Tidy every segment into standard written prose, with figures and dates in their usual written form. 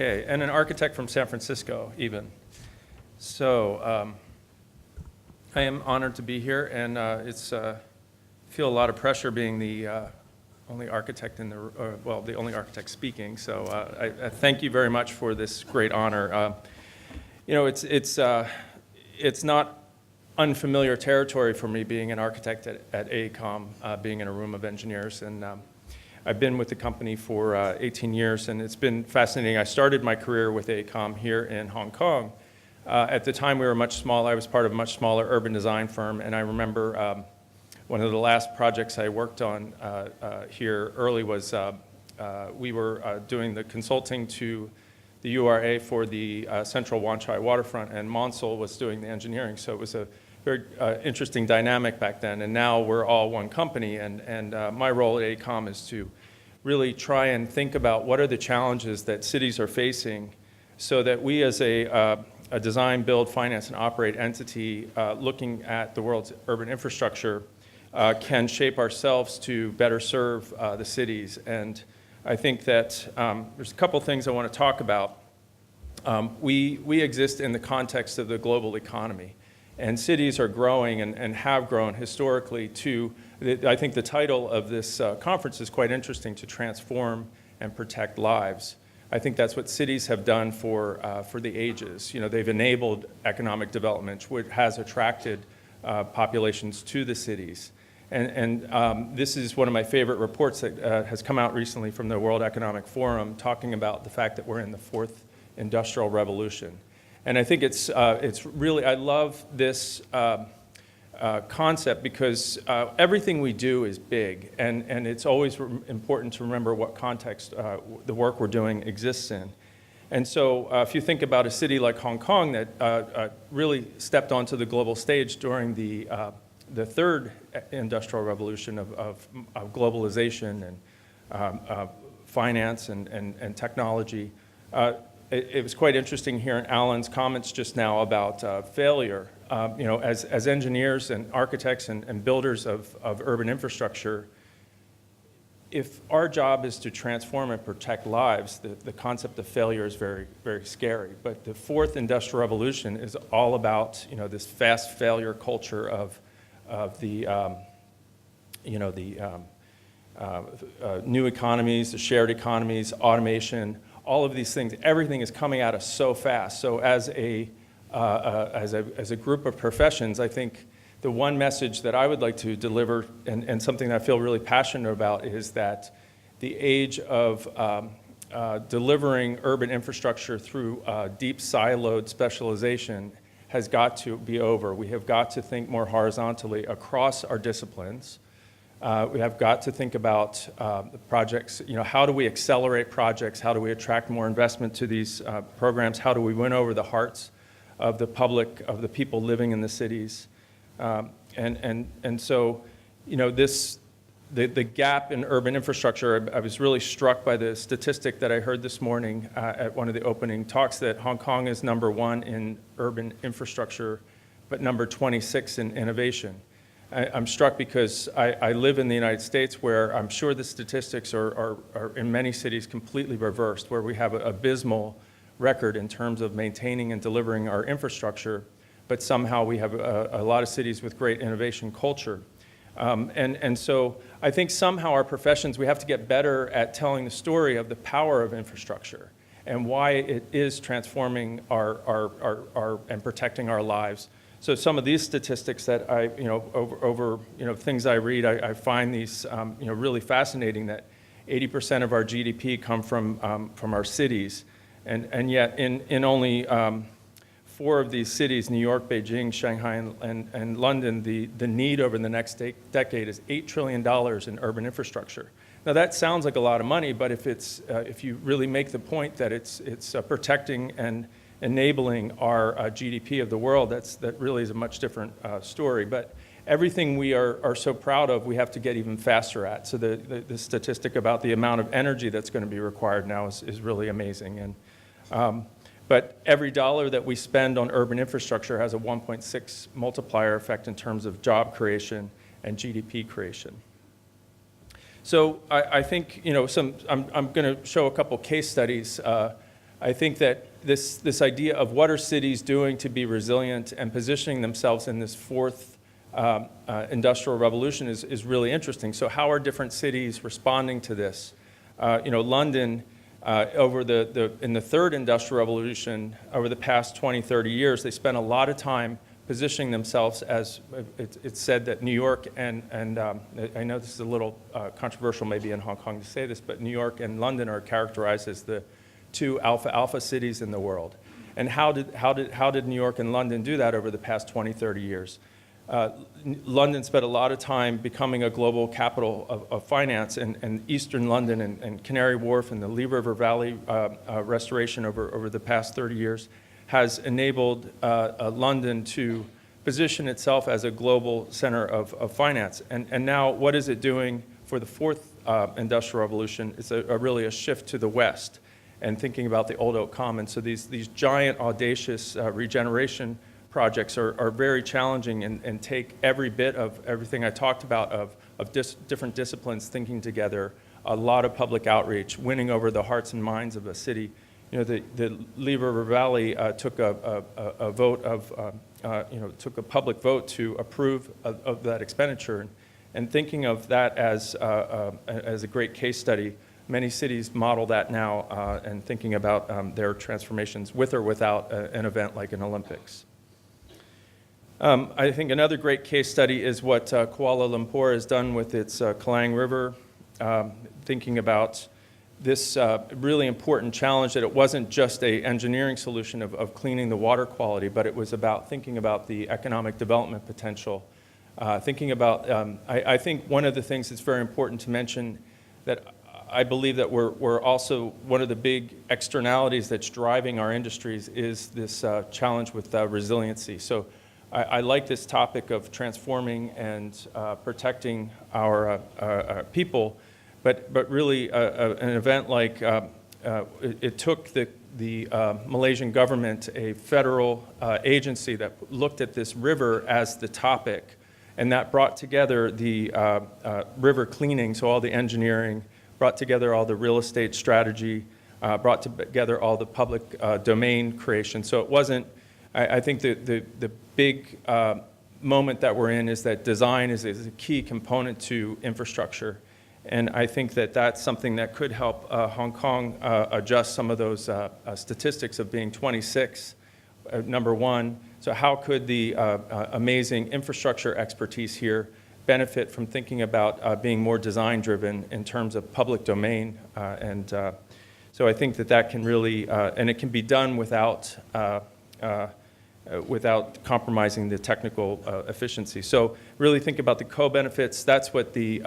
Okay, and an architect from San Francisco, even. So I am honored to be here, and feel a lot of pressure being the only architect in the, well, the only architect speaking. So I thank you very much for this great honor. You know, it's not unfamiliar territory for me being an architect at AECOM, being in a room of engineers, and I've been with the company for 18 years, and it's been fascinating. I started my career with AECOM here in Hong Kong. At the time, we were much smaller. I was part of a much smaller urban design firm, and I remember one of the last projects I worked on here early was we were doing the consulting to the URA for the Central Wan Chai waterfront, and Monsell was doing the engineering. So it was a very interesting dynamic back then, and now we're all one company, and my role at AECOM is to really try and think about what are the challenges that cities are facing so that we as a design, build, finance, and operate entity looking at the world's urban infrastructure can shape ourselves to better serve the cities. And I think that there's a couple things I want to talk about. We exist in the context of the global economy, and cities are growing and have grown historically to, I think the title of this conference is quite interesting, to transform and protect lives. I think that's what cities have done for the ages. You know, they've enabled economic development, which has attracted populations to the cities. And this is one of my favorite reports that has come out recently from the World Economic Forum, talking about the fact that we're in the fourth industrial revolution. And I think it's really, I love this concept because everything we do is big, and it's always important to remember what context the work we're doing exists in. And so if you think about a city like Hong Kong that really stepped onto the global stage during the third industrial revolution of globalization and finance and technology, it was quite interesting hearing Alan's comments just now about failure. You know, as engineers and architects and builders of urban infrastructure, if our job is to transform and protect lives, the concept of failure is very, very scary. But the fourth industrial revolution is all about, you know, this fast failure culture of the, you know, the new economies, the shared economies, automation, all of these things. Everything is coming at us so fast. So as a group of professions, I think the one message that I would like to deliver, and something that I feel really passionate about, is that the age of delivering urban infrastructure through deep siloed specialization has got to be over. We have got to think more horizontally across our disciplines. We have got to think about the projects, you know, how do we accelerate projects? How do we attract more investment to these programs? How do we win over the hearts of the public, of the people living in the cities? And so, you know, the gap in urban infrastructure, I was really struck by the statistic that I heard this morning at one of the opening talks, that Hong Kong is #1 in urban infrastructure, but number 26 in innovation. I'm struck because I live in the United States, where I'm sure the statistics are in many cities completely reversed, where we have an abysmal record in terms of maintaining and delivering our infrastructure, but somehow we have a lot of cities with great innovation culture. And so I think somehow our professions, we have to get better at telling the story of the power of infrastructure and why it is transforming our and protecting our lives. So some of these statistics that I, you know, over you know, things I read, I find these, you know, really fascinating, that 80% of our GDP come from our cities. And yet in only 4 of these cities, New York, Beijing, Shanghai, and London, the need over the next decade is $8 trillion in urban infrastructure. Now that sounds like a lot of money, but if you really make the point that it's protecting and enabling our GDP of the world, that really is a much different story. But everything we are so proud of, we have to get even faster at. So the statistic about the amount of energy that's going to be required now is really amazing. But every dollar that we spend on urban infrastructure has a 1.6 multiplier effect in terms of job creation and GDP creation. So I think, you know, I'm going to show a couple case studies I think that this idea of what are cities doing to be resilient and positioning themselves in this fourth industrial revolution is really interesting. So how are different cities responding to this? London, in the third industrial revolution, over the past 20, 30 years, they spent a lot of time positioning themselves as, it's said that New York and I know this is a little controversial maybe in Hong Kong to say this, but New York and London are characterized as the two alpha cities in the world. And how did New York and London do that over the past 20, 30 years? London spent a lot of time becoming a global capital of finance, and Eastern London and Canary Wharf and the Lee River Valley restoration over the past 30 years has enabled London to position itself as a global center of finance. And now what is it doing for the fourth industrial revolution? It's really a shift to the west and thinking about the Old Oak Common. So these giant, audacious regeneration projects are very challenging and take every bit of everything I talked about of different disciplines thinking together, a lot of public outreach, winning over the hearts and minds of a city. The Lee River Valley took a public vote to approve of that expenditure, and thinking of that as a great case study. Many cities model that now and thinking about their transformations with or without an event like an Olympics. I think another great case study is what Kuala Lumpur has done with its Kelang River, thinking about this really important challenge that it wasn't just an engineering solution of cleaning the water quality, but it was about thinking about the economic development potential. Thinking about, I think one of the things that's very important to mention that I believe that we're also, one of the big externalities that's driving our industries is this challenge with resiliency. So I like this topic of transforming and protecting our people, but really an event like it took the Malaysian government, a federal agency that looked at this river as the topic, and that brought together the river cleaning, so all the engineering, brought together all the real estate strategy, brought together all the public domain creation. So it wasn't, I think the big moment that we're in is that design is a key component to infrastructure. And I think that that's something that could help Hong Kong adjust some of those statistics of being 26, number one. So how could the amazing infrastructure expertise here benefit from thinking about being more design-driven in terms of public domain? So I think that can really, and it can be done without compromising the technical efficiency. So really think about the co-benefits. That's what the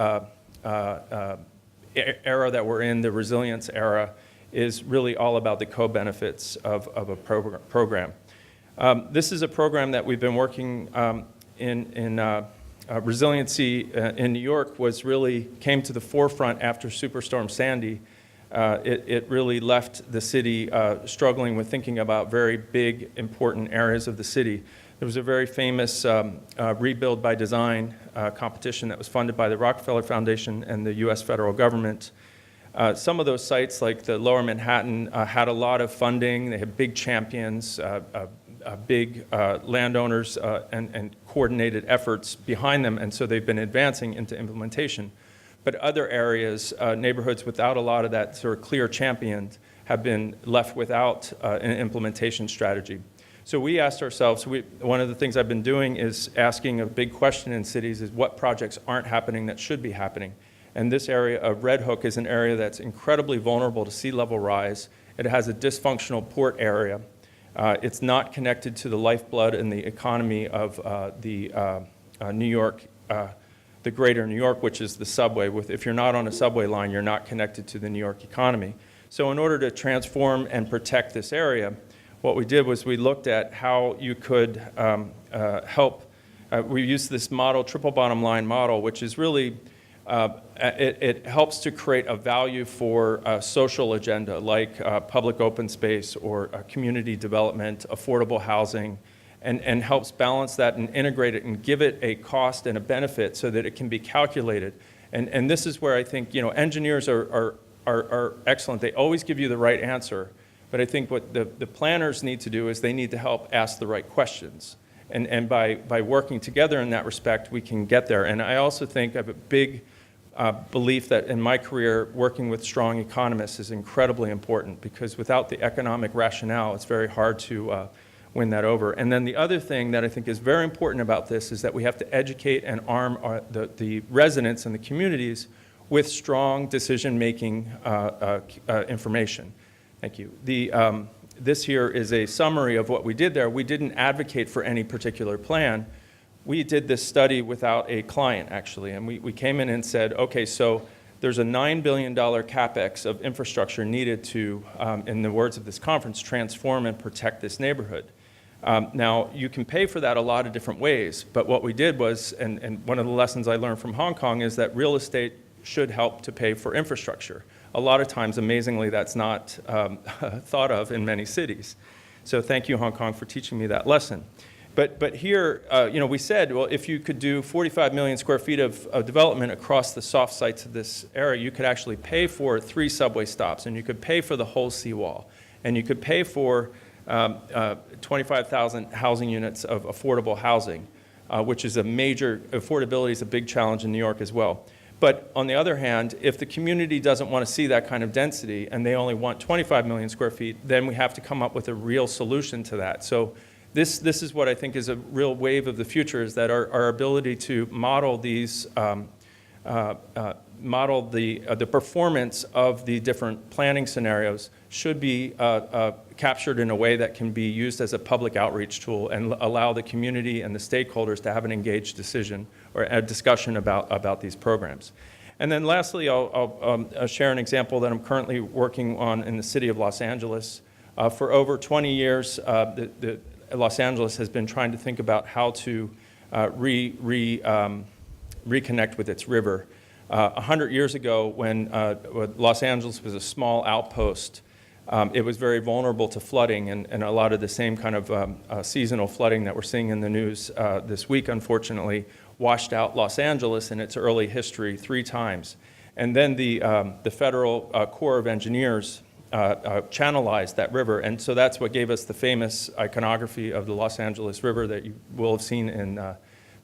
era that we're in, the resilience era, is really all about the co-benefits of a program. This is a program that we've been working in resiliency in New York came to the forefront after Superstorm Sandy. It really left the city struggling with thinking about very big, important areas of the city. There was a very famous Rebuild by Design competition that was funded by the Rockefeller Foundation and the U.S. federal government. Some of those sites, like the Lower Manhattan, had a lot of funding. They had big champions, big landowners, and coordinated efforts behind them, and so they've been advancing into implementation. But other areas, neighborhoods without a lot of that sort of clear champion, have been left without an implementation strategy. So we asked ourselves, one of the things I've been doing is asking a big question in cities is what projects aren't happening that should be happening. And this area of Red Hook is an area that's incredibly vulnerable to sea level rise. It has a dysfunctional port area. It's not connected to the lifeblood and the economy of New York, the greater New York, which is the subway. If you're not on a subway line, you're not connected to the New York economy. So in order to transform and protect this area, what we did was we looked at how you could help. We used this model, triple bottom line model, which is really, it helps to create a value for a social agenda like public open space or community development, affordable housing, and helps balance that and integrate it and give it a cost and a benefit so that it can be calculated. And this is where I think engineers are excellent. They always give you the right answer, But I think what the planners need to do is they need to help ask the right questions. And by working together in that respect, we can get there. And I also think I have a big belief that in my career, working with strong economists is incredibly important, because without the economic rationale, it's very hard to win that over. And then the other thing that I think is very important about this is that we have to educate and arm the residents and the communities with strong decision-making information. Thank you. This here is a summary of what we did there. We didn't advocate for any particular plan. We did this study without a client, actually, and we came in and said, okay, so there's a $9 billion capex of infrastructure needed to, in the words of this conference, transform and protect this neighborhood. Now, you can pay for that a lot of different ways, but what we did was, and one of the lessons I learned from Hong Kong is that real estate should help to pay for infrastructure. A lot of times, amazingly, that's not thought of in many cities. So thank you, Hong Kong, for teaching me that lesson. But here, we said, well, if you could do 45 million square feet of development across the soft sites of this area, you could actually pay for 3 subway stops, and you could pay for the whole seawall, and you could pay for 25,000 housing units of affordable housing, which is a major, affordability is a big challenge in New York as well. But on the other hand, if the community doesn't want to see that kind of density and they only want 25 million square feet, then we have to come up with a real solution to that. So this is what I think is a real wave of the future, is that our ability to model these, model the performance of the different planning scenarios should be captured in a way that can be used as a public outreach tool and allow the community and the stakeholders to have an engaged decision or a discussion about these programs. And then lastly, I'll share an example that I'm currently working on in the city of Los Angeles. For over 20 years, Los Angeles has been trying to think about how to reconnect with its river. 100 years ago, when Los Angeles was a small outpost, it was very vulnerable to flooding and a lot of the same kind of seasonal flooding that we're seeing in the news this week, unfortunately, washed out Los Angeles in its early history 3 times. And then the Federal Corps of Engineers channelized that river, and so that's what gave us the famous iconography of the Los Angeles River that you will have seen in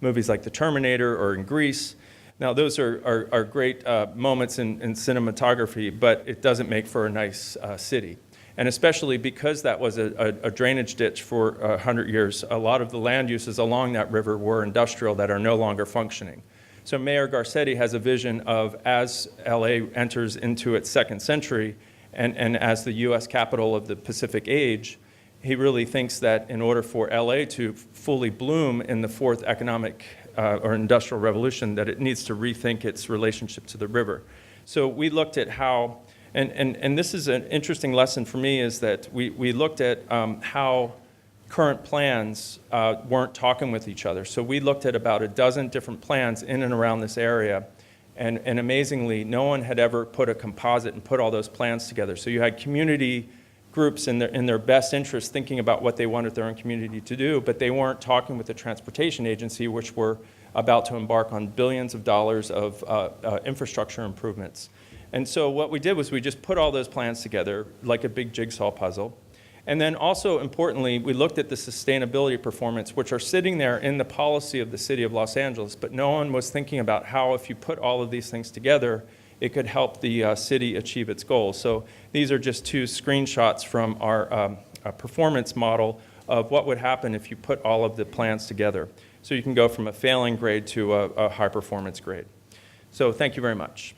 movies like The Terminator or in Grease. Now, those are great moments in cinematography, but it doesn't make for a nice city. And especially because that was a drainage ditch for 100 years, a lot of the land uses along that river were industrial that are no longer functioning. So Mayor Garcetti has a vision of, as LA enters into its 2nd century, and as the US capital of the Pacific Age, he really thinks that in order for LA to fully bloom in the 4th economic or industrial revolution, that it needs to rethink its relationship to the river. So we looked at how, and this is an interesting lesson for me, is that we looked at how current plans weren't talking with each other. So we looked at about a dozen different plans in and around this area, and amazingly, no one had ever put a composite and put all those plans together. So you had community groups in their best interest thinking about what they wanted their own community to do, but they weren't talking with the transportation agency, which were about to embark on billions of dollars of infrastructure improvements. And so what we did was we just put all those plans together like a big jigsaw puzzle. And then also importantly, we looked at the sustainability performance, which are sitting there in the policy of the city of Los Angeles, but no one was thinking about how, if you put all of these things together, it could help the city achieve its goals. So these are just 2 screenshots from our performance model of what would happen if you put all of the plans together. So you can go from a failing grade to a high performance grade. So thank you very much.